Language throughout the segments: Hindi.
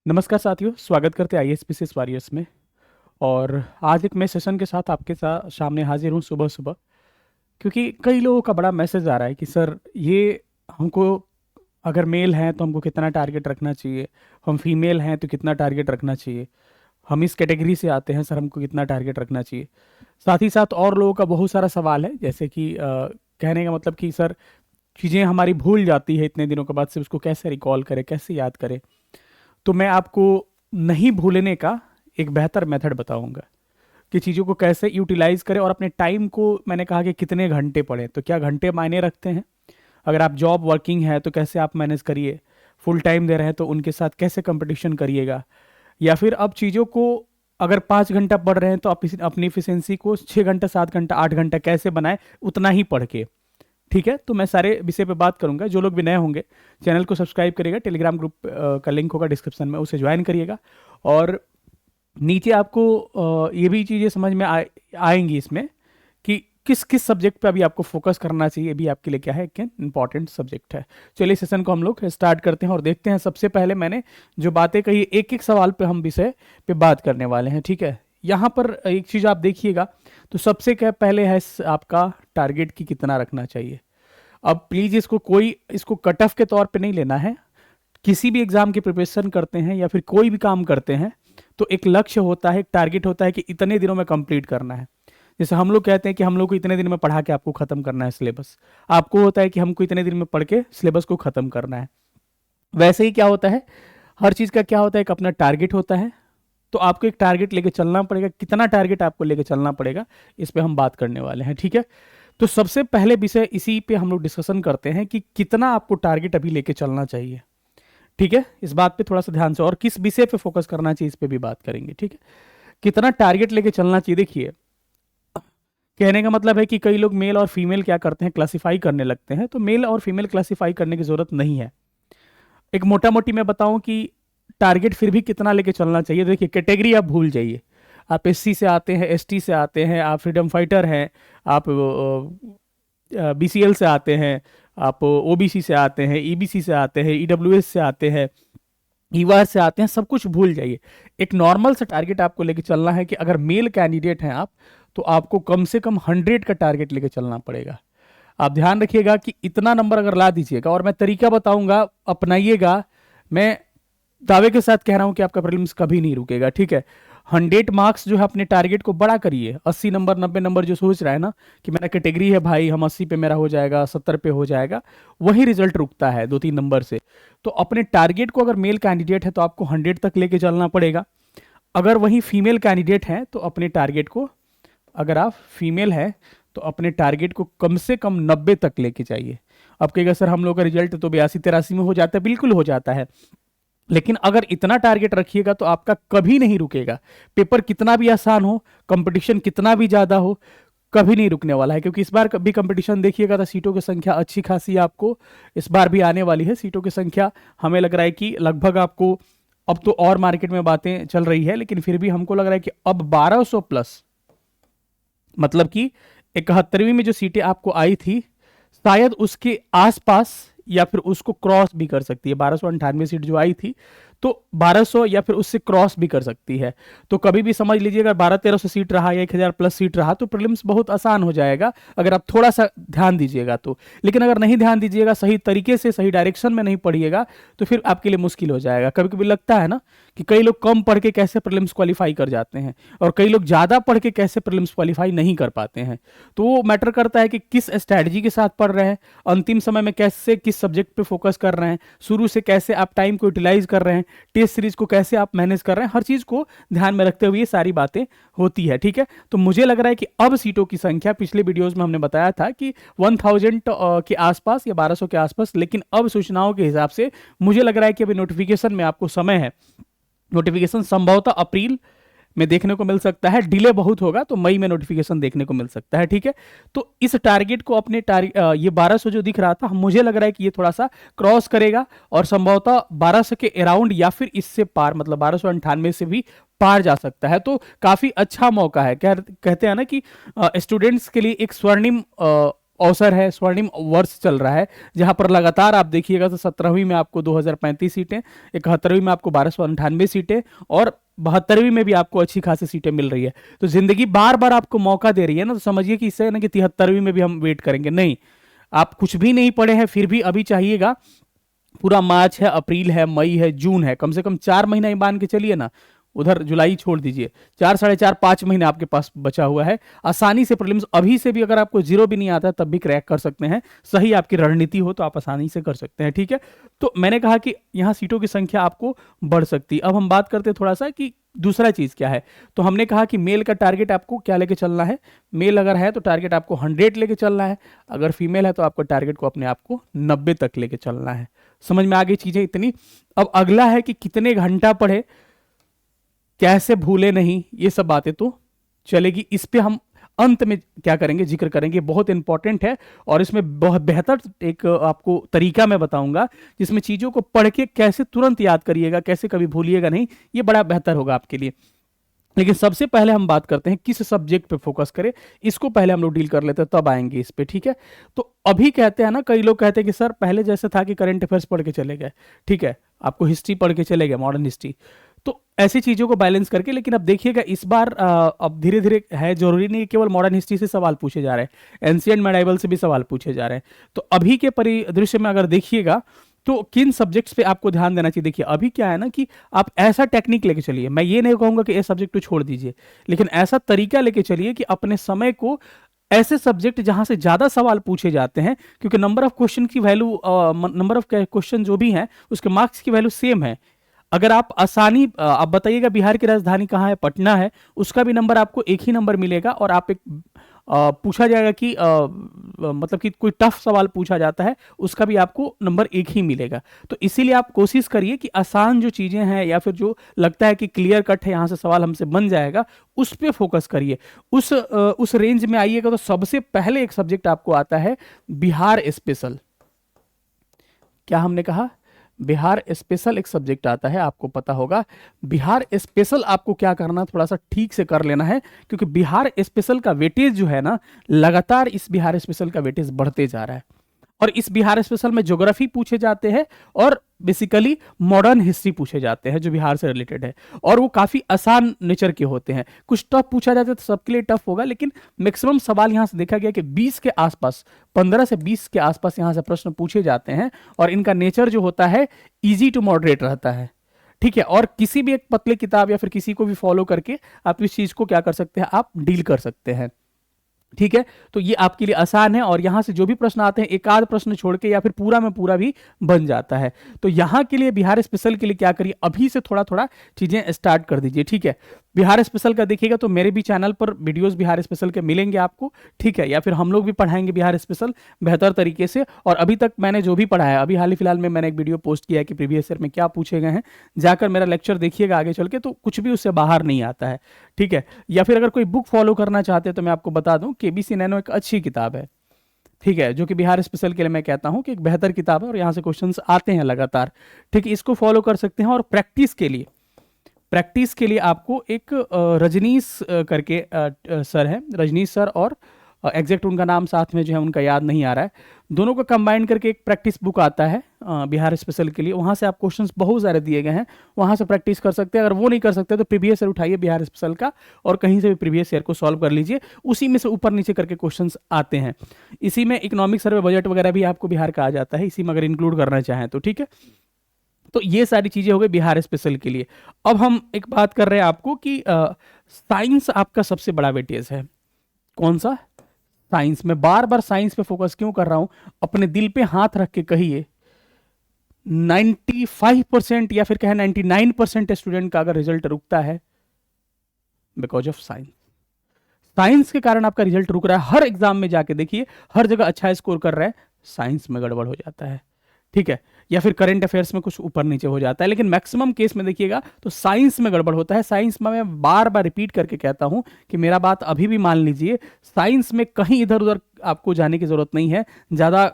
नमस्कार साथियों, स्वागत करते हैं आईएएस वॉरियर्स में। और आज एक मैं सेशन के साथ आपके साथ सामने हाजिर हूँ सुबह सुबह, क्योंकि कई लोगों का बड़ा मैसेज आ रहा है कि सर ये हमको, अगर मेल हैं तो हमको कितना टारगेट रखना चाहिए, हम फीमेल हैं तो कितना टारगेट रखना चाहिए, हम इस कैटेगरी से आते हैं सर हमको कितना टारगेट रखना चाहिए। साथ ही साथ और लोगों का बहुत सारा सवाल है, जैसे कि कहने का मतलब कि सर चीज़ें हमारी भूल जाती है इतने दिनों के बाद से, उसको कैसे रिकॉल करें, कैसे याद करें। तो मैं आपको नहीं भूलने का एक बेहतर मेथड बताऊंगा कि चीज़ों को कैसे यूटिलाइज करें। और अपने टाइम को मैंने कहा कि कितने घंटे पढ़ें, तो क्या घंटे मायने रखते हैं। अगर आप जॉब वर्किंग है तो कैसे आप मैनेज करिए, फुल टाइम दे रहे हैं तो उनके साथ कैसे कंपटीशन करिएगा। या फिर अब चीज़ों को अगर 5 घंटा पढ़ रहे हैं तो आप अपनी इफिशियंसी को 6 घंटा, 7 घंटा, 8 घंटा कैसे बनाए, उतना ही पढ़ के। ठीक है, तो मैं सारे विषय पे बात करूंगा। जो लोग भी नए होंगे चैनल को सब्सक्राइब करिएगा, टेलीग्राम ग्रुप का लिंक होगा डिस्क्रिप्शन में, उसे ज्वाइन करिएगा। और नीचे आपको ये भी चीज़ें समझ में आएंगी इसमें कि किस किस सब्जेक्ट पे अभी आपको फोकस करना चाहिए, भी आपके लिए क्या है कि इंपॉर्टेंट सब्जेक्ट है। चलिए सेशन को हम लोग स्टार्ट करते हैं और देखते हैं। सबसे पहले मैंने जो बातें कही, एक एक सवाल पे हम विषय पे बात करने वाले हैं। ठीक है, यहाँ पर एक चीज़ आप देखिएगा, तो सबसे क्या पहले है आपका टारगेट की कितना रखना चाहिए। अब प्लीज़ इसको कट ऑफ के तौर पे नहीं लेना है। किसी भी एग्जाम की प्रिपरेशन करते हैं या फिर कोई भी काम करते हैं तो एक लक्ष्य होता है, एक टारगेट होता है कि इतने दिनों में कंप्लीट करना है। जैसे हम लोग कहते हैं कि हम लोग को इतने दिन में पढ़ा के आपको खत्म करना है सिलेबस, आपको होता है कि हमको इतने दिन में पढ़ के सिलेबस को खत्म करना है। वैसे ही क्या होता है, हर चीज़ का क्या होता है, एक अपना टारगेट होता है। तो आपको एक टारगेट लेके चलना पड़ेगा। कितना टारगेट आपको लेके चलना पड़ेगा, इस पे हम बात करने वाले हैं। ठीक है, तो सबसे पहले विषय इसी पे हम लोग डिस्कशन करते हैं कि कितना आपको टारगेट अभी लेके चलना चाहिए। ठीक है, इस बात पे थोड़ा सा ध्यान से, और किस विषय पे फोकस करना चाहिए इस पे भी बात करेंगे। ठीक है, कितना टारगेट लेके चलना चाहिए। देखिए, कहने का मतलब है कि कई लोग मेल और फीमेल क्या करते हैं, क्लासिफाई करने लगते हैं। तो मेल और फीमेल क्लासिफाई करने की जरूरत नहीं है। एक मोटा मोटी मैं बताऊं कि टारगेट फिर भी कितना लेके चलना चाहिए। देखिए, कैटेगरी आप भूल जाइए। आप एससी से आते हैं, एसटी से आते हैं, आप फ्रीडम फाइटर हैं, आप बीसीएल से आते हैं, आप ओबीसी से आते हैं, ईबीसी से आते हैं, ईडब्ल्यूएस से आते हैं, ईवार से आते हैं, सब कुछ भूल जाइए। एक नॉर्मल सा टारगेट आपको लेके चलना है कि अगर मेल कैंडिडेट हैं आप, तो आपको कम से कम 100 का टारगेट लेके चलना पड़ेगा। आप ध्यान रखिएगा कि इतना नंबर अगर ला दीजिएगा, और मैं तरीका बताऊंगा, अपनाइएगा। मैं दावे के साथ कह रहा हूं कि आपका प्रीलिम्स कभी नहीं रुकेगा। ठीक है, 100 मार्क्स जो है अपने टारगेट को बड़ा करिए। 80 नंबर, 90 नंबर जो सोच रहा है ना कि मेरा कैटेगरी है भाई, हम 80 पे मेरा हो जाएगा, 70 पे हो जाएगा, वही रिजल्ट रुकता है 2-3 नंबर से। तो अपने टारगेट को, अगर मेल कैंडिडेट है तो आपको 100 तक लेके चलना पड़ेगा। अगर वही फीमेल कैंडिडेट हैं तो अपने टारगेट को, अगर आप फीमेल हैं तो अपने टारगेट को कम से कम 90 तक लेके जाइए। अब कहेगा सर हम लोग का रिजल्ट तो 82-83 में हो जाता है, बिल्कुल हो जाता है, लेकिन अगर इतना टारगेट रखिएगा तो आपका कभी नहीं रुकेगा। पेपर कितना भी आसान हो, कंपटीशन कितना भी ज़्यादा हो, कभी नहीं रुकने वाला है। क्योंकि इस बार भी कंपटीशन देखिएगा तो सीटों की संख्या अच्छी खासी आपको इस बार भी आने वाली है। सीटों की संख्या हमें लग रहा है कि लगभग आपको, अब तो और मार्केट में बातें चल रही है, लेकिन फिर भी हमको लग रहा है कि अब 1200 प्लस, मतलब कि 71वीं में जो सीटें आपको आई थी, शायद उसके आसपास या फिर उसको क्रॉस भी कर सकती है। 1298 सीट जो आई थी, तो 1200 या फिर उससे क्रॉस भी कर सकती है। तो कभी भी समझ लीजिए, अगर 1200-1300 सीट रहा या 1000 प्लस सीट रहा तो प्रीलिम्स बहुत आसान हो जाएगा, अगर आप थोड़ा सा ध्यान दीजिएगा तो। लेकिन अगर नहीं ध्यान दीजिएगा, सही तरीके से सही डायरेक्शन में नहीं पढ़िएगा, तो फिर आपके लिए मुश्किल हो जाएगा। कभी कभी लगता है ना कि कई लोग कम पढ़ के कैसे प्रीलिम्स क्वालिफाई कर जाते हैं, और कई लोग ज़्यादा पढ़ के कैसे प्रीलिम्स क्वालिफाई नहीं कर पाते हैं। तो वो मैटर करता है कि किस स्ट्रैटेजी के साथ पढ़ रहे हैं, अंतिम समय में कैसे किस सब्जेक्ट पे फोकस कर रहे हैं, शुरू से कैसे आप टाइम को यूटिलाइज कर रहे हैं, टेस्ट सीरीज को कैसे आप मैनेज कर रहे हैं। हर चीज़ को ध्यान में रखते हुए ये सारी बातें होती है। ठीक है, तो मुझे लग रहा है कि अब सीटों की संख्या, पिछले वीडियोस में हमने बताया था कि 1000 के आसपास या 1200 के आसपास, लेकिन अब सूचनाओं के हिसाब से मुझे लग रहा है कि अभी नोटिफिकेशन में आपको समय है। नोटिफिकेशन संभवतः अप्रैल में देखने को मिल सकता है, डिले बहुत होगा तो मई में नोटिफिकेशन देखने को मिल सकता है। ठीक है, तो इस टारगेट को अपने ये 1200 जो दिख रहा था, मुझे लग रहा है कि ये थोड़ा सा क्रॉस करेगा, और संभवतः 1200 के अराउंड या फिर इससे पार, मतलब 1298 से भी पार जा सकता है। तो काफी अच्छा मौका है। कहते हैं ना कि स्टूडेंट्स के लिए एक स्वर्णिम अवसर है, स्वर्णिम वर्ष चल रहा है, जहां पर लगातार आप देखिएगा तो 17वीं में आपको 2035 सीटें, 71वीं में आपको 1298 सीटें और 72वीं में भी आपको अच्छी खासी सीटें मिल रही है। तो जिंदगी बार बार आपको मौका दे रही है ना, तो समझिए कि इससे ना कि 73वीं में भी हम वेट करेंगे, नहीं। आप कुछ भी नहीं पढ़े हैं फिर भी अभी चाहिएगा, पूरा मार्च है, अप्रैल है, मई है, जून है, कम से कम 4 महीना ही मान के चलिए ना, उधर जुलाई छोड़ दीजिए, 4, साढ़े 4, 5 महीने आपके पास बचा हुआ है। आसानी से प्रीलिम्स अभी से भी, अगर आपको जीरो भी नहीं आता तब भी क्रैक कर सकते हैं, सही आपकी रणनीति हो तो आप आसानी से कर सकते हैं, ठीक है। तो मैंने कहा कि यहाँ सीटों की संख्या आपको बढ़ सकती है। अब हम बात करते हैं थोड़ा सा कि दूसरा चीज क्या है। तो हमने कहा कि मेल का टारगेट आपको क्या लेके चलना है, मेल अगर है तो टारगेट आपको 100 लेके चलना है, अगर फीमेल है तो आपको टारगेट को अपने आप को 90 तक लेके चलना है। समझ में आ गई चीजें इतनी। अब अगला है कि कितने घंटा पढ़े, कैसे भूले नहीं, ये सब बातें तो चलेगी, इस पे हम अंत में क्या करेंगे, जिक्र करेंगे, बहुत इंपॉर्टेंट है। और इसमें बहुत बेहतर एक आपको तरीका मैं बताऊंगा, जिसमें चीजों को पढ़ के कैसे तुरंत याद करिएगा, कैसे कभी भूलिएगा नहीं, ये बड़ा बेहतर होगा आपके लिए। लेकिन सबसे पहले हम बात करते हैं किस सब्जेक्ट पे फोकस करें, इसको पहले हम लोग डील कर लेते हैं, तब आएंगे इस पे, ठीक है। तो अभी कहते हैं ना, कई लोग कहते हैं कि सर पहले जैसे था कि करंट अफेयर्स पढ़ के चले गए, ठीक है, आपको हिस्ट्री पढ़ के चले गए, मॉडर्न हिस्ट्री, तो ऐसी चीजों को बैलेंस करके। लेकिन अब देखिएगा इस बार अब धीरे धीरे है, जरूरी नहीं केवल मॉडर्न हिस्ट्री से सवाल पूछे जा रहे हैं, एंशिएंट मेडाइवल से भी सवाल पूछे जा रहे हैं। तो अभी के परिदृश्य में अगर देखिएगा तो किन सब्जेक्ट्स पे आपको ध्यान देना चाहिए। देखिए अभी क्या है ना कि आप ऐसा टेक्निक लेके चलिए, मैं ये नहीं कहूंगा कि ये सब्जेक्ट को छोड़ दीजिए, लेकिन ऐसा तरीका लेके चलिए कि अपने समय को ऐसे सब्जेक्ट जहां से ज्यादा सवाल पूछे जाते हैं, क्योंकि नंबर ऑफ क्वेश्चन की वैल्यू, नंबर ऑफ क्वेश्चन जो भी हैं उसके मार्क्स की वैल्यू सेम है। अगर आप आसानी, आप बताइएगा बिहार की राजधानी कहाँ है, पटना है, उसका भी नंबर आपको एक ही नंबर मिलेगा। और आप एक पूछा जाएगा कि मतलब कि कोई टफ सवाल पूछा जाता है, उसका भी आपको नंबर एक ही मिलेगा। तो इसीलिए आप कोशिश करिए कि आसान जो चीजें हैं या फिर जो लगता है कि क्लियर कट है, यहां से सवाल हमसे बन जाएगा, उस पर फोकस करिए। उस रेंज में आइएगा तो सबसे पहले एक सब्जेक्ट आपको आता है बिहार स्पेशल। क्या हमने कहा, बिहार स्पेशल एक सब्जेक्ट आता है, आपको पता होगा। बिहार स्पेशल आपको क्या करना, थोड़ा सा ठीक से कर लेना है, क्योंकि बिहार स्पेशल का वेटेज जो है ना, लगातार इस बिहार स्पेशल का वेटेज बढ़ते जा रहा है। और इस बिहार स्पेशल में ज्योग्राफी पूछे जाते हैं और बेसिकली मॉडर्न हिस्ट्री पूछे जाते हैं जो बिहार से रिलेटेड है, और वो काफी आसान नेचर के होते हैं। कुछ टफ पूछा जाता है तो सबके लिए टफ होगा, लेकिन मैक्सिमम सवाल यहां से देखा गया कि 20 के आसपास, 15 से 20 के आसपास यहां से प्रश्न पूछे जाते हैं, और इनका नेचर जो होता है इजी टू मॉडरेट रहता है, ठीक है। और किसी भी एक पतले किताब या फिर किसी को भी फॉलो करके आप इस चीज को क्या कर सकते हैं, आप डील कर सकते हैं, ठीक है। तो ये आपके लिए आसान है, और यहां से जो भी प्रश्न आते हैं एक आध प्रश्न छोड़ के या फिर पूरा में पूरा भी बन जाता है। तो यहां के लिए बिहार स्पेशल के लिए क्या करिए, अभी से थोड़ा थोड़ा चीजें स्टार्ट कर दीजिए, ठीक है। बिहार स्पेशल का देखिएगा तो मेरे भी चैनल पर वीडियोस बिहार स्पेशल के मिलेंगे आपको, ठीक है, या फिर हम लोग भी पढ़ाएंगे बिहार स्पेशल बेहतर तरीके से। और अभी तक मैंने जो भी पढ़ाया, अभी हाल ही फिलहाल में मैंने एक वीडियो पोस्ट किया है कि प्रीवियस ईयर में क्या पूछे गए हैं, जाकर मेरा लेक्चर देखिएगा आगे चल के, तो कुछ भी उससे बाहर नहीं आता है, ठीक है। या फिर अगर कोई बुक फॉलो करना चाहते हैं तो मैं आपको बता दूं, केबीसी नैनो एक अच्छी किताब है, ठीक है, जो कि बिहार स्पेशल के लिए मैं कहता हूं कि एक बेहतर किताब है, और यहां से क्वेश्चंस आते हैं लगातार, ठीक है, इसको फॉलो कर सकते हैं। और प्रैक्टिस के लिए आपको एक रजनीश करके सर है, रजनीश सर, और एग्जैक्ट उनका नाम साथ में जो है उनका याद नहीं आ रहा है, दोनों को कंबाइन करके एक प्रैक्टिस बुक आता है बिहार स्पेशल के लिए। वहां से आप क्वेश्चंस बहुत सारे दिए गए हैं, वहां से प्रैक्टिस कर सकते हैं। अगर वो नहीं कर सकते तो प्रीवियस ईयर उठाइए बिहार स्पेशल का, और कहीं से भी प्रीवियस ईयर को सॉल्व कर लीजिए, उसी में से ऊपर नीचे करके क्वेश्चंस आते हैं। इसी में इकोनॉमिक सर्वे, बजट वगैरह भी आपको बिहार का आ जाता है, इसी में अगर इंक्लूड करना चाहें तो, ठीक है। तो ये सारी चीजें हो गई बिहार स्पेशल के लिए। अब हम एक बात कर रहे हैं आपको कि साइंस आपका सबसे बड़ा वेटेज है। कौन सा? साइंस में। बार बार साइंस पे फोकस क्यों कर रहा हूं, अपने दिल पे हाथ रख के कहिए, 95% या फिर कहे 99% स्टूडेंट का अगर रिजल्ट रुकता है, बिकॉज ऑफ साइंस। साइंस के कारण आपका रिजल्ट रुक रहा है। हर एग्जाम में जाके देखिए, हर जगह अच्छा स्कोर कर रहा है, साइंस में गड़बड़ हो जाता है, ठीक है, या फिर करंट अफेयर्स में कुछ ऊपर नीचे हो जाता है, लेकिन मैक्सिमम केस में देखिएगा तो साइंस में गड़बड़ होता है। साइंस में मैं बार बार रिपीट करके कहता हूं कि मेरा बात अभी भी मान लीजिए, साइंस में कहीं इधर उधर आपको जाने की जरूरत नहीं है, ज्यादा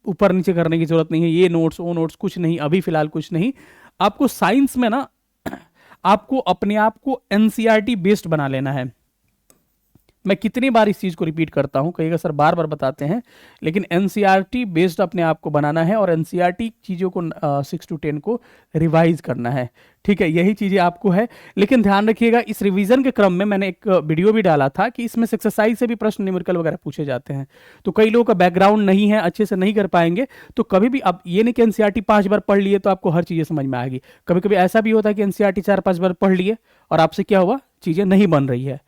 ऊपर नीचे करने की जरूरत नहीं है, ये नोट्स वो नोट्स कुछ नहीं, अभी फिलहाल कुछ नहीं। आपको साइंस में ना, आपको अपने आप को एनसीईआरटी बेस्ड बना लेना है। मैं कितनी बार इस चीज़ को रिपीट करता हूँ, कई सर बार बार बताते हैं, लेकिन एनसीईआरटी बेस्ड अपने आप को बनाना है और एनसीईआरटी चीज़ों को 6 to 10 को रिवाइज करना है। ठीक है, यही चीज़ें आपको है। लेकिन ध्यान रखिएगा, इस रिवीजन के क्रम में मैंने एक वीडियो भी डाला था कि इसमें से एक्सरसाइज से भी प्रश्न न्यूमेरिकल वगैरह पूछे जाते हैं। तो कई लोगों का बैकग्राउंड नहीं है, अच्छे से नहीं कर पाएंगे, तो कभी भी अब ये नहीं कि एनसीईआरटी 5 बार पढ़ लिए तो आपको हर चीज़ें समझ में आएगी। कभी कभी ऐसा भी होता है कि एनसीईआरटी 4-5 बार पढ़ लिए और आपसे क्या हुआ, चीज़ें नहीं बन रही है,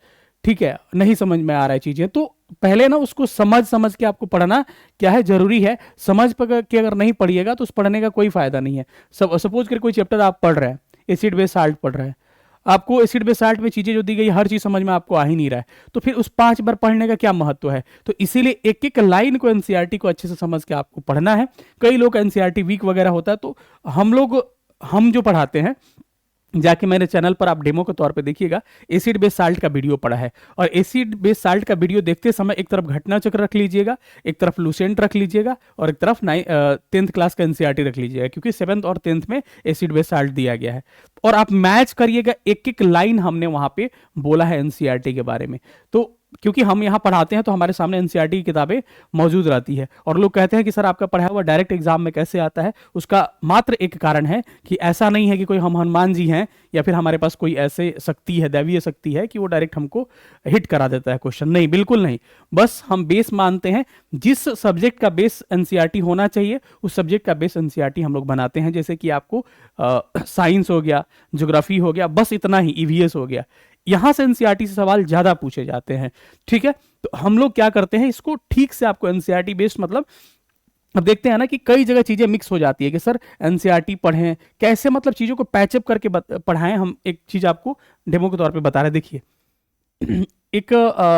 ठीक है, नहीं समझ में आ रहा है चीज़ें। तो पहले ना उसको समझ समझ के आपको पढ़ना क्या है, जरूरी है। समझ के अगर नहीं पढ़िएगा तो उस पढ़ने का कोई फायदा नहीं है। सपोज कर कोई चैप्टर आप पढ़ रहे हैं, एसिड बेस साल्ट पढ़ रहे हैं, आपको एसिड बेस साल्ट में चीजें जो दी गई हर चीज समझ में आपको आ ही नहीं रहा है, तो फिर उस 5 बार पढ़ने का क्या महत्व है। तो इसीलिए एक एक लाइन को एनसीईआरटी को अच्छे से समझ के आपको पढ़ना है। कई लोग एनसीईआरटी वीक वगैरह होता है, तो हम जो पढ़ाते हैं, जाके मेरे चैनल पर आप डेमो के तौर पे देखिएगा, एसिड बेस साल्ट का वीडियो पड़ा है। और एसिड बेस साल्ट का वीडियो देखते समय एक तरफ घटना चक्र रख लीजिएगा, एक तरफ लूसेंट रख लीजिएगा, और एक तरफ 10th क्लास का एनसीईआरटी रख लीजिएगा, क्योंकि 7th और 10th में एसिड बेस साल्ट दिया गया है। और आप मैच करिएगा, एक एक लाइन हमने वहां पे बोला है एनसीईआरटी के बारे में। तो क्योंकि हम यहाँ पढ़ाते हैं तो हमारे सामने एनसीईआरटी की किताबें मौजूद रहती है, और लोग कहते हैं कि सर आपका पढ़ाया हुआ डायरेक्ट एग्जाम में कैसे आता है। उसका मात्र एक कारण है कि ऐसा नहीं है कि कोई हम हनुमान जी हैं या फिर हमारे पास कोई ऐसे शक्ति है, दैवीय शक्ति है कि वो डायरेक्ट हमको हिट करा देता है क्वेश्चन। नहीं, बिल्कुल नहीं। बस हम बेस मानते हैं, जिस सब्जेक्ट का बेस एनसीईआरटी होना चाहिए उस सब्जेक्ट का बेस एनसीईआरटी हम लोग बनाते हैं। जैसे कि आपको साइंस हो गया, ज्योग्राफी हो गया, बस इतना ही, ईवीएस हो गया, यहां से एनसीईआरटी से सवाल ज्यादा पूछे जाते हैं। ठीक है, तो हम लोग क्या करते हैं, इसको ठीक से आपको एनसीईआरटी बेस्ड, मतलब अब देखते हैं ना कि कई जगह चीजें मिक्स हो जाती है कि सर एनसीईआरटी पढ़ें कैसे, मतलब चीजों को पैचअप करके पढ़ाएं। हम एक चीज आपको डेमो के तौर पे बता रहे हैं। देखिए एक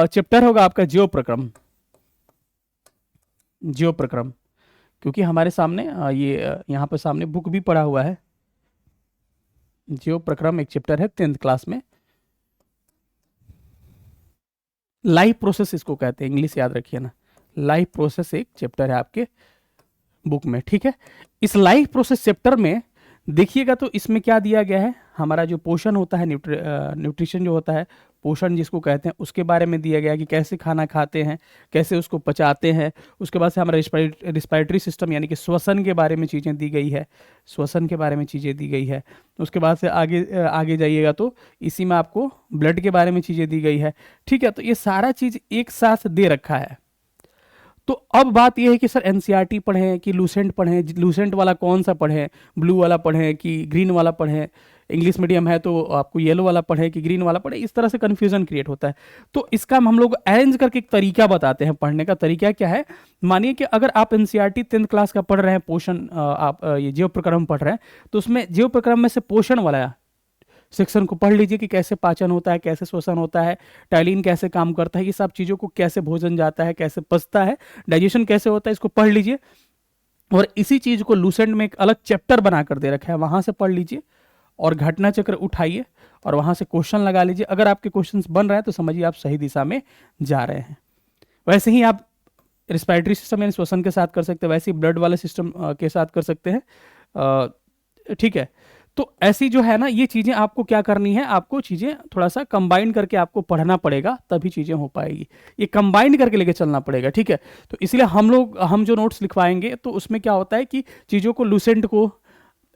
चैप्टर होगा आपका ज्यो प्रक्रम, ज्यो प्रक्रम, क्योंकि हमारे सामने ये यहाँ पे सामने बुक भी पड़ा हुआ है। ज्यो प्रक्रम एक चैप्टर है 10th क्लास में, लाइफ प्रोसेस इसको कहते हैं, इंग्लिश याद रखिए ना। लाइफ प्रोसेस एक चैप्टर है आपके बुक में। ठीक है, इस लाइफ प्रोसेस चैप्टर में देखिएगा तो इसमें क्या दिया गया है, हमारा जो पोषण होता है, न्यूट्रिशन जो होता है, पोषण जिसको कहते हैं, उसके बारे में दिया गया है कि कैसे खाना खाते हैं, कैसे उसको पचाते हैं। उसके बाद से हमारा रिस्पायरेटरी सिस्टम यानी कि श्वसन के बारे में चीज़ें दी गई है, श्वसन के बारे में चीज़ें दी गई है। उसके बाद से आगे जाइएगा तो इसी में आपको ब्लड के बारे में चीज़ें दी गई है। ठीक है, तो ये सारा चीज़ एक साथ दे रखा है। तो अब बात यह है कि सर एनसीईआरटी पढ़ें कि लूसेंट पढ़ें, लूसेंट वाला कौन सा पढ़ें, ब्लू वाला पढ़ें कि ग्रीन वाला पढ़ें, इंग्लिश मीडियम है तो आपको येलो वाला पढ़े कि ग्रीन वाला पढ़े, इस तरह से कन्फ्यूजन क्रिएट होता है। तो इसका हम लोग अरेंज करके एक तरीका बताते हैं। पढ़ने का तरीका क्या है, मानिए कि अगर आप एनसीईआरटी 10th क्लास का पढ़ रहे हैं, पोषण आप ये जीव प्रक्रम पढ़ रहे हैं, तो उसमें जीव प्रक्रम में से पोषण वाला सेक्शन को पढ़ लीजिए कि कैसे पाचन होता है, कैसे श्वसन होता है, टाइलिन कैसे काम करता है, ये सब चीज़ों को, कैसे भोजन जाता है, कैसे पचता है, डाइजेशन कैसे होता है, इसको पढ़ लीजिए। और इसी चीज़ को लूसेंट में एक अलग चैप्टर बनाकर दे रखा है, वहाँ से पढ़ लीजिए और घटना चक्र उठाइए और वहाँ से क्वेश्चन लगा लीजिए। अगर आपके क्वेश्चंस बन रहे हैं तो समझिए आप सही दिशा में जा रहे हैं। वैसे ही आप रिस्पायरेटरी सिस्टम यानी श्वसन के साथ कर सकते हैं, वैसे ही ब्लड वाले सिस्टम के साथ कर सकते हैं। ठीक है, तो ऐसी जो है ना, ये चीज़ें आपको क्या करनी है, आपको चीज़ें थोड़ा सा कंबाइन करके आपको पढ़ना पड़ेगा, तभी चीज़ें हो पाएगी। ये कंबाइन करके लेके चलना पड़ेगा। ठीक है, तो इसलिए हम जो नोट्स लिखवाएंगे तो उसमें क्या होता है कि चीज़ों को, लूसेंट को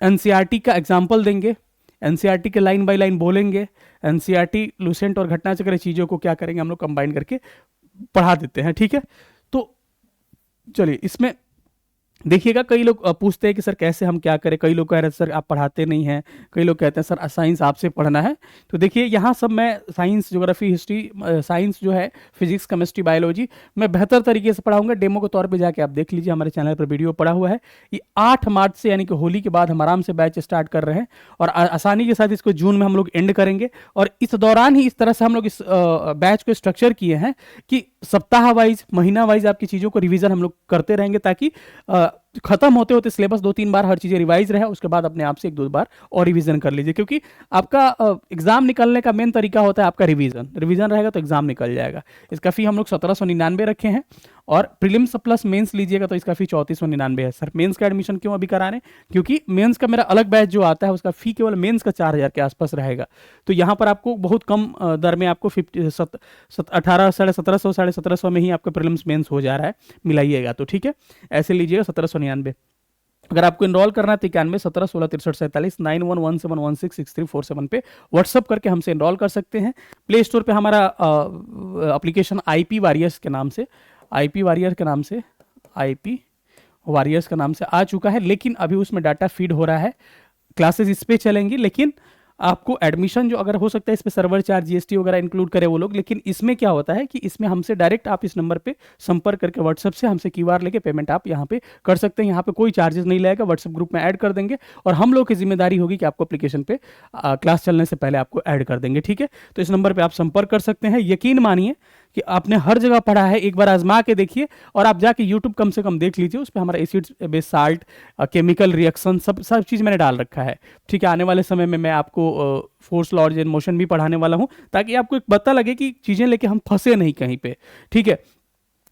एनसीईआरटी का एग्जाम्पल देंगे, एनसीईआरटी के लाइन बाय लाइन बोलेंगे, एनसीईआरटी लूसेंट और घटना चक्र चीज़ों को क्या करेंगे, हम लोग कंबाइन करके पढ़ा देते हैं। ठीक है, तो चलिए इसमें देखिएगा, कई लोग पूछते हैं कि सर कैसे हम क्या करें। कई लोग कह रहे हैं सर आप पढ़ाते नहीं हैं, कई लोग कहते हैं सर साइंस आपसे पढ़ना है। तो देखिए यहाँ सब मैं साइंस, ज्योग्राफी, हिस्ट्री, साइंस जो है फिजिक्स, केमिस्ट्री, बायोलॉजी मैं बेहतर तरीके से पढ़ाऊंगा। डेमो के तौर पे जाके आप देख लीजिए, हमारे चैनल पर वीडियो पड़ा हुआ है। ये 8 मार्च से यानी कि होली के बाद हम आराम से बैच स्टार्ट कर रहे हैं और आसानी के साथ इसको जून में हम लोग एंड करेंगे। और इस दौरान ही इस तरह से हम लोग इस बैच को स्ट्रक्चर किए हैं कि सप्ताह वाइज, महीना वाइज आपकी चीज़ों को रिविजन हम लोग करते रहेंगे, ताकि खत्म होते होते सिलेबस 2-3 बार हर चीज़ें रिवाइज रहे, उसके बाद अपने आप से 1-2 बार और रिवीजन कर लीजिए, क्योंकि आपका एग्जाम निकलने का मेन तरीका होता है आपका रिवीजन। रिवीजन रहेगा तो एग्जाम निकल जाएगा। इसका फी हम लोग 1799 रखे हैं, और प्रीलिम्स प्लस मेंस लीजिएगा तो इसका फी 3499 है। सर मेंस का एडमिशन क्यों अभी करा रहे हैं? क्योंकि मेंस का मेरा अलग बैच जो आता है उसका फी केवल मेंस का 4000 के आसपास रहेगा। तो यहाँ पर आपको बहुत कम दर में आपको 18 1700 में ही आपका प्रीलिम्स मेंस हो जा रहा है, मिलाइएगा तो ठीक है। ऐसे लीजिएगा 1799। अगर आपको इनरोल करना है तो 91 17 16 63 47 9117166347 पे व्हाट्सअप करके हमसे इनरोल कर सकते हैं। प्ले स्टोर पे हमारा एप्लीकेशन आईपी वॉरियर्स के नाम से, आईपी वॉरियर्स के नाम से, आईपी वॉरियर्स का नाम से आ चुका है, लेकिन अभी उसमें डाटा फीड हो रहा है। क्लासेस इस पे चलेंगी, लेकिन आपको एडमिशन जो अगर हो सकता है इस पे सर्वर चार्ज जीएसटी वगैरह इंक्लूड करे वो लोग, लेकिन इसमें क्या होता है कि इसमें हमसे डायरेक्ट आप इस नंबर पे संपर्क करके व्हाट्सएप से हमसे क्यूआर लेके पेमेंट आप यहाँ पे कर सकते हैं। यहाँ पे कोई चार्जेस नहीं लगेगा, व्हाट्सएप ग्रुप में ऐड कर देंगे और हम लोग की जिम्मेदारी होगी कि आपको एप्लीकेशन पे क्लास चलने से पहले आपको ऐड कर देंगे, ठीक है। तो इस नंबर पर आप संपर्क कर सकते हैं। यकीन मानिए कि आपने हर जगह पढ़ा है, एक बार आजमा के देखिए, और आप जाके यूट्यूब कम से कम देख लीजिए, उस पर हमारा acid base salt, chemical reaction, सब चीज़ मैंने डाल रखा है, ठीक है। आने वाले समय में मैं आपको फोर्स लॉज इन मोशन भी पढ़ाने वाला हूँ, ताकि आपको एक पता लगे कि चीज़ें लेके हम फंसे नहीं कहीं पे, ठीक है।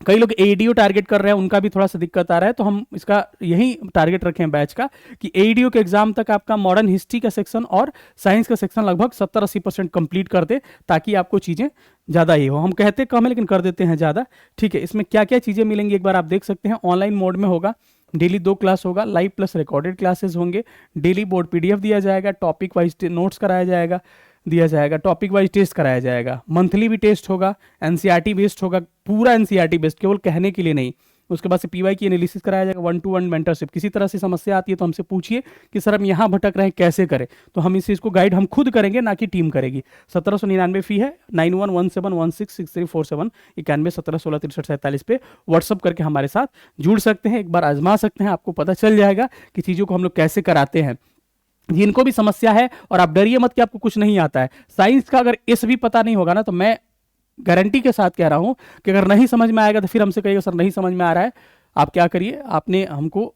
कई लोग एडीओ टारगेट कर रहे हैं, उनका भी थोड़ा सा दिक्कत आ रहा है, तो हम इसका यही टारगेट रखें बैच का कि एडीओ के एग्जाम तक आपका मॉडर्न हिस्ट्री का सेक्शन और साइंस का सेक्शन लगभग 70-80% कंप्लीट कर दे, ताकि आपको चीज़ें ज़्यादा ही हो। हम कहते कम है लेकिन कर देते हैं ज़्यादा, ठीक है। इसमें क्या क्या चीज़ें मिलेंगी एक बार आप देख सकते हैं। ऑनलाइन मोड में होगा, डेली 2 क्लास होगा, लाइव प्लस रिकॉर्डेड क्लासेस होंगे, डेली बोर्ड पीडीएफ दिया जाएगा, टॉपिक वाइज नोट्स कराया जाएगा, टॉपिक वाइज टेस्ट कराया जाएगा, मंथली भी टेस्ट होगा, एनसीईआरटी बेस्ड होगा, पूरा एनसीईआरटी बेस्ड, केवल कहने के लिए नहीं। उसके बाद से पीवाई की एनालिसिस कराया जाएगा, 1-to-1 मेंटरशिप। किसी तरह से समस्या आती है तो हमसे पूछिए कि सर हम यहाँ भटक रहे हैं, कैसे करें, तो हम इस चीज़ को गाइड हम खुद करेंगे, ना कि टीम करेगी। 1799 फी है। 9117166347 91 17 16 63 47 पे व्हाट्सअप करके हमारे साथ जुड़ सकते हैं, एक बार आजमा सकते हैं, आपको पता चल जाएगा कि चीज़ों को हम लोग कैसे कराते हैं। जिनको भी समस्या है, और आप डरिए मत कि आपको कुछ नहीं आता है, साइंस का अगर इस भी पता नहीं होगा ना, तो मैं गारंटी के साथ कह रहा हूं कि अगर नहीं समझ में आएगा तो फिर हमसे कहिएगा सर नहीं समझ में आ रहा है। आप क्या करिए, आपने हमको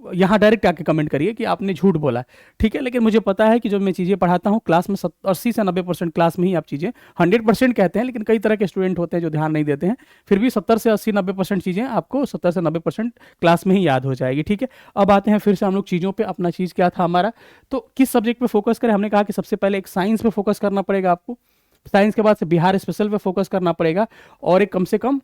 यहाँ डायरेक्ट आके कमेंट करिए कि आपने झूठ बोला, ठीक है। लेकिन मुझे पता है कि जो मैं चीज़ें पढ़ाता हूँ क्लास में 80 से 90% क्लास में ही आप चीज़ें 100% कहते हैं, लेकिन कई तरह के स्टूडेंट होते हैं जो ध्यान नहीं देते हैं, फिर भी 70 से 80-90% चीज़ें आपको 70 से 90% क्लास में ही याद हो जाएगी, ठीक है। अब आते हैं फिर से हम लोग चीज़ों पर। अपना चीज़ क्या था हमारा, तो किस सब्जेक्ट पर फोकस करें? हमने कहा कि सबसे पहले एक साइंस पे फोकस करना पड़ेगा आपको, साइंस के बाद से बिहार स्पेशल पे फोकस करना पड़ेगा, और एक कम से कम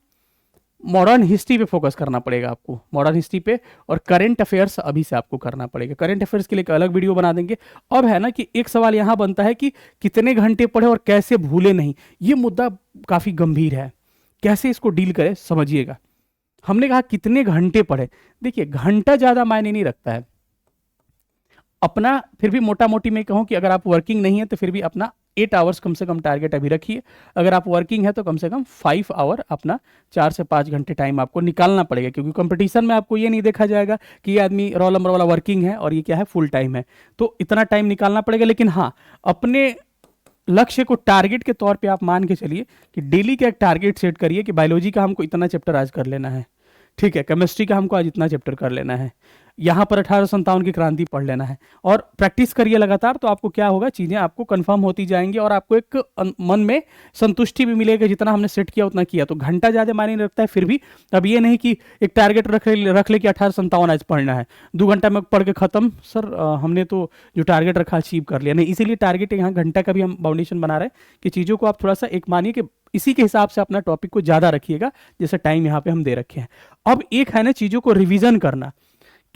मॉडर्न हिस्ट्री पे फोकस करना पड़ेगा आपको, मॉडर्न हिस्ट्री पे, और करंट अफेयर्स अभी से आपको करना पड़ेगा। करंट अफेयर्स के लिए एक अलग वीडियो बना देंगे। अब है ना कि एक सवाल यहाँ बनता है कि कितने घंटे पढ़े और कैसे भूले नहीं। ये मुद्दा काफ़ी गंभीर है, कैसे इसको डील करें समझिएगा। हमने कहा कितने घंटे पढ़े, देखिए घंटा ज़्यादा मायने नहीं रखता है अपना, फिर भी मोटा मोटी मैं कहूँ कि अगर आप वर्किंग नहीं है तो फिर भी अपना 8 आवर्स कम से कम टारगेट अभी रखिए। अगर आप वर्किंग है तो कम से कम 5 आवर, अपना 4 से 5 घंटे टाइम आपको निकालना पड़ेगा, क्योंकि कंपटीशन में आपको ये नहीं देखा जाएगा कि ये आदमी रोल नंबर वाला वर्किंग है और ये क्या है फुल टाइम है, तो इतना टाइम निकालना पड़ेगा। लेकिन हाँ, अपने लक्ष्य को टारगेट के तौर पे आप मान के चलिए कि डेली का एक टारगेट सेट करिए कि बायोलॉजी का हमको इतना चैप्टर आज कर लेना है, ठीक है, केमिस्ट्री का हमको आज इतना चैप्टर कर लेना है, यहाँ पर 1857 की क्रांति पढ़ लेना है, और प्रैक्टिस करिए लगातार, तो आपको क्या होगा, चीज़ें आपको कंफर्म होती जाएंगी और आपको एक मन में संतुष्टि भी मिलेगी, जितना हमने सेट किया उतना किया। तो घंटा ज़्यादा मायने नहीं रखता है। फिर भी अब ये नहीं कि एक टारगेट रख ले कि 1857 आज पढ़ना है, 2 घंटा में पढ़ के ख़त्म, सर हमने तो जो टारगेट रखा अचीव कर लिया, नहीं। इसीलिए टारगेट यहाँ घंटा का भी हम बाउंडेशन बना रहे हैं कि चीज़ों को आप थोड़ा सा एक मानिए कि इसी के हिसाब से अपना टॉपिक को ज़्यादा रखिएगा, जैसे टाइम यहाँ पे हम दे रखे हैं। अब एक है ना चीज़ों को रिवीजन करना,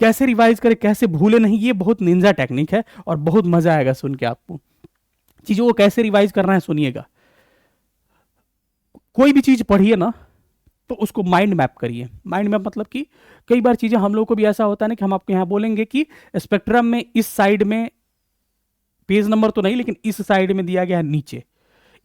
कैसे रिवाइज करें, कैसे भूले नहीं, ये बहुत निंजा टेक्निक है और बहुत मजा आएगा सुन के आपको। चीजों को कैसे रिवाइज करना है सुनिएगा। कोई भी चीज पढ़िए ना तो उसको माइंड मैप करिए। माइंड मैप मतलब कि कई बार चीजें हम लोग को भी ऐसा होता है ना कि हम आपको यहां बोलेंगे कि स्पेक्ट्रम में इस साइड में पेज नंबर तो नहीं, लेकिन इस साइड में दिया गया है नीचे,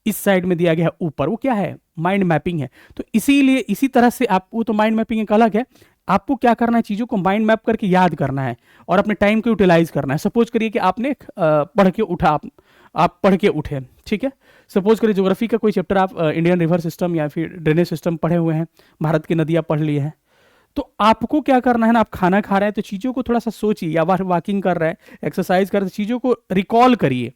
इस साइड में दिया गया है ऊपर, वो क्या है, माइंड मैपिंग है। तो इसीलिए इसी तरह से आप, वो तो माइंड मैपिंग एक अलग है, आपको क्या करना है, चीज़ों को माइंड मैप करके याद करना है और अपने टाइम को यूटिलाइज करना है। सपोज करिए कि आपने पढ़ के उठा, आप पढ़ के उठे, ठीक है। सपोज करिए ज्योग्राफी का कोई चैप्टर आप इंडियन रिवर सिस्टम या फिर ड्रेनेज सिस्टम पढ़े हुए हैं, भारत की नदियाँ पढ़ लिए हैं, तो आपको क्या करना है ना, आप खाना खा रहे हैं तो चीज़ों को थोड़ा सा सोचिए, या वॉकिंग कर रहे हैं, एक्सरसाइज कर रहे हैं, चीज़ों को रिकॉल करिए।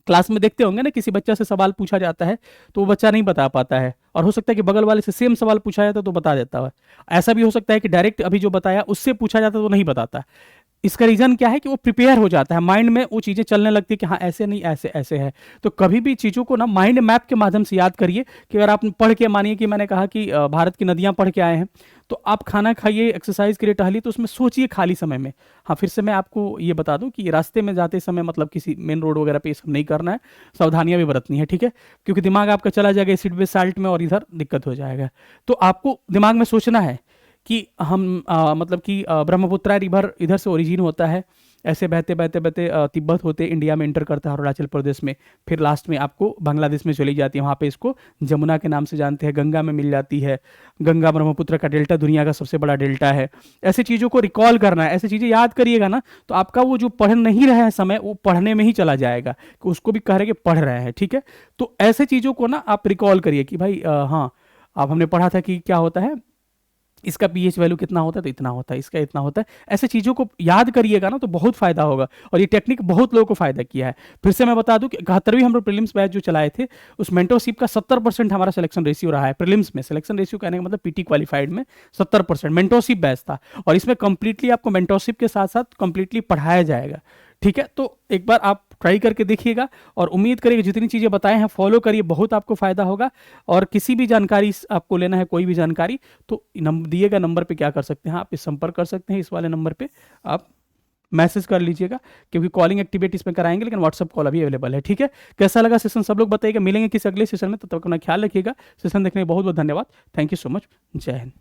क्लास में देखते होंगे ना, किसी बच्चा से सवाल पूछा जाता है तो वो बच्चा नहीं बता पाता है, और हो सकता है कि बगल वाले से सेम सवाल पूछा जाता है तो बता देता है। ऐसा भी हो सकता है कि डायरेक्ट अभी जो बताया उससे पूछा जाता है तो नहीं बताता। इसका रीजन क्या है कि वो प्रिपेयर हो जाता है, माइंड में वो चीजें चलने लगती है कि हाँ ऐसे नहीं, ऐसे ऐसे है। तो कभी भी चीजों को ना माइंड मैप के माध्यम से याद करिए, कि अगर आप पढ़ के, मानिए कि मैंने कहा कि भारत की नदियां पढ़ के आए हैं, तो आप खाना खाइए, एक्सरसाइज करिए, टहलिए, तो उसमें सोचिए खाली समय में। हाँ, फिर से मैं आपको ये बता दूं कि रास्ते में जाते समय, मतलब किसी मेन रोड वगैरह पे ये सब नहीं करना है, सावधानियां भी बरतनी है, ठीक है? क्योंकि दिमाग आपका चला जाएगा एसिड बेस साल्ट में, और इधर दिक्कत हो जाएगा। तो आपको दिमाग में सोचना है कि हम मतलब कि ब्रह्मपुत्रा रिवर इधर से ओरिजिन होता है, ऐसे बहते बहते बहते तिब्बत होते इंडिया में एंटर करता है, अरुणाचल प्रदेश में, फिर लास्ट में आपको बांग्लादेश में चली जाती है, वहाँ पे इसको जमुना के नाम से जानते हैं, गंगा में मिल जाती है। गंगा ब्रह्मपुत्र का डेल्टा दुनिया का सबसे बड़ा डेल्टा है। ऐसी चीज़ों को रिकॉल करना है, ऐसी चीज़ें याद करिएगा ना, तो आपका वो जो पढ़ नहीं रहे हैं समय, वो पढ़ने में ही चला जाएगा, कि उसको भी कह रहे कि पढ़ रहे हैं, ठीक है? तो ऐसे चीज़ों को ना आप रिकॉल करिए कि भाई हाँ, अब हमने पढ़ा था कि क्या होता है, इसका पीएच वैल्यू कितना होता है तो इतना होता है, इसका इतना होता है। ऐसे चीज़ों को याद करिएगा ना तो बहुत फायदा होगा, और ये टेक्निक बहुत लोगों को फायदा किया है। फिर से मैं बता दूं कि 71वीं हम लोग प्रीलिम्स बैच जो चलाए थे, उस मेंटरशिप का 70% हमारा सिलेक्शन रेशियो रहा है। प्रीलिम्स में सिलेक्शन रेशियो कहने का मतलब पीटी क्वालिफाइड में 70% मेंटरशिप बैच था, और इसमें कंप्लीटली आपको मेंटरशिप के साथ साथ कंप्लीटली पढ़ाया जाएगा, ठीक है? तो एक बार आप ट्राई करके देखिएगा, और उम्मीद करिए जितनी चीज़ें बताए हैं फॉलो करिए, बहुत आपको फायदा होगा। और किसी भी जानकारी आपको लेना है, कोई भी जानकारी, तो दिए गए नंबर पे क्या कर सकते हैं, आप इस संपर्क कर सकते हैं, इस वाले नंबर पे आप मैसेज कर लीजिएगा, क्योंकि कॉलिंग एक्टिविटी इसमें कराएंगे, लेकिन व्हाट्सअप कॉल अभी अवेलेबल है, ठीक है? कैसा लगा सेशन सब लोग बताइएगा। मिलेंगे किसी अगले सेशन में, तब तक अपना ख्याल रखिएगा। सेशन देखने में बहुत बहुत धन्यवाद। Thank you so much. जय हिंद।